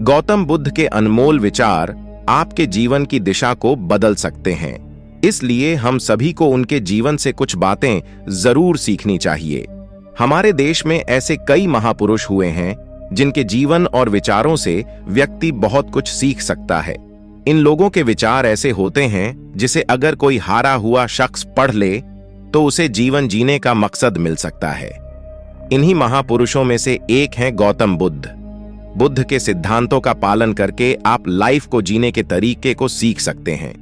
गौतम बुद्ध के अनमोल विचार आपके जीवन की दिशा को बदल सकते हैं। इसलिए हम सभी को उनके जीवन से कुछ बातें जरूर सीखनी चाहिए। हमारे देश में ऐसे कई महापुरुष हुए हैं जिनके जीवन और विचारों से व्यक्ति बहुत कुछ सीख सकता है। इन लोगों के विचार ऐसे होते हैं जिसे अगर कोई हारा हुआ शख्स पढ़ ले तो उसे जीवन जीने का मकसद मिल सकता है। इन्हीं महापुरुषों में से एक हैं गौतम बुद्ध। बुद्ध के सिद्धांतों का पालन करके आप लाइफ को जीने के तरीके को सीख सकते हैं।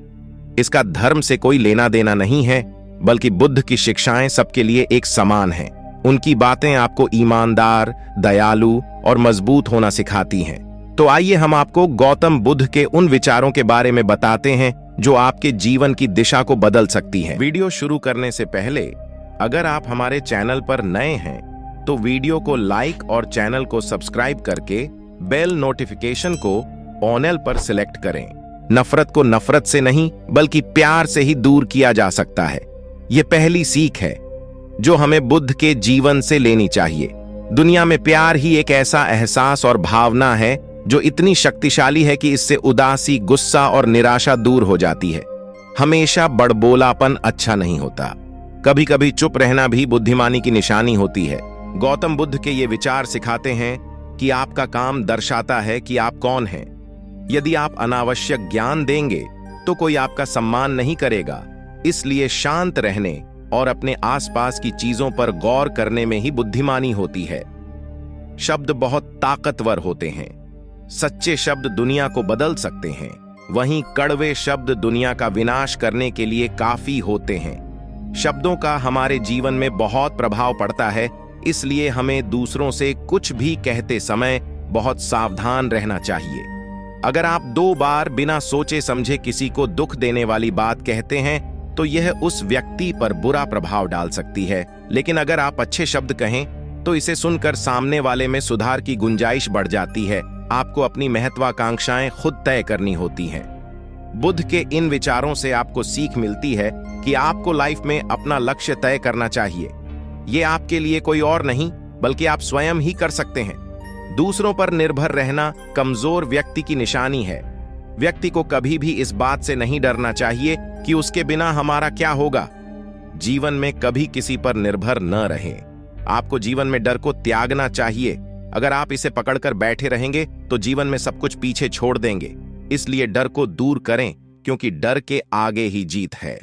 इसका धर्म से कोई लेना देना नहीं है, बल्कि बुद्ध की शिक्षाएं सबके लिए एक समान हैं। उनकी बातें आपको ईमानदार, दयालु और मजबूत होना सिखाती हैं। तो आइए हम आपको गौतम बुद्ध के उन विचारों के बारे में बताते हैं जो आपके जीवन की दिशा को बदल सकती है। वीडियो शुरू करने से पहले अगर आप हमारे चैनल पर नए हैं तो वीडियो को लाइक और चैनल को सब्सक्राइब करके बेल नोटिफिकेशन को ऑल पर सिलेक्ट करें। नफरत को नफरत से नहीं बल्कि प्यार से ही दूर किया जा सकता है। यह पहली सीख है जो हमें बुद्ध के जीवन से लेनी चाहिए। दुनिया में प्यार ही एक ऐसा एहसास और भावना है जो इतनी शक्तिशाली है कि इससे उदासी, गुस्सा और निराशा दूर हो जाती है। हमेशा बड़बोलापन अच्छा नहीं होता। कभी कभी चुप रहना भी बुद्धिमानी की निशानी होती है। गौतम बुद्ध के ये विचार सिखाते हैं कि आपका काम दर्शाता है कि आप कौन हैं। यदि आप अनावश्यक ज्ञान देंगे तो कोई आपका सम्मान नहीं करेगा। इसलिए शांत रहने और अपने आसपास की चीजों पर गौर करने में ही बुद्धिमानी होती है। शब्द बहुत ताकतवर होते हैं। सच्चे शब्द दुनिया को बदल सकते हैं, वहीं कड़वे शब्द दुनिया का विनाश करने के लिए काफी होते हैं। शब्दों का हमारे जीवन में बहुत प्रभाव पड़ता है, इसलिए हमें दूसरों से कुछ भी कहते समय बहुत सावधान रहना चाहिए। अगर आप 2 बार बिना सोचे समझे किसी को दुख देने वाली बात कहते हैं तो यह उस व्यक्ति पर बुरा प्रभाव डाल सकती है, लेकिन अगर आप अच्छे शब्द कहें तो इसे सुनकर सामने वाले में सुधार की गुंजाइश बढ़ जाती है। आपको अपनी महत्वाकांक्षाएं खुद तय करनी होती हैं। बुद्ध के इन विचारों से आपको सीख मिलती है कि आपको लाइफ में अपना लक्ष्य तय करना चाहिए। ये आपके लिए कोई और नहीं बल्कि आप स्वयं ही कर सकते हैं। दूसरों पर निर्भर रहना कमजोर व्यक्ति की निशानी है। व्यक्ति को कभी भी इस बात से नहीं डरना चाहिए कि उसके बिना हमारा क्या होगा। जीवन में कभी किसी पर निर्भर न रहें। आपको जीवन में डर को त्यागना चाहिए। अगर आप इसे पकड़कर बैठे रहेंगे तो जीवन में सब कुछ पीछे छोड़ देंगे। इसलिए डर को दूर करें, क्योंकि डर के आगे ही जीत है।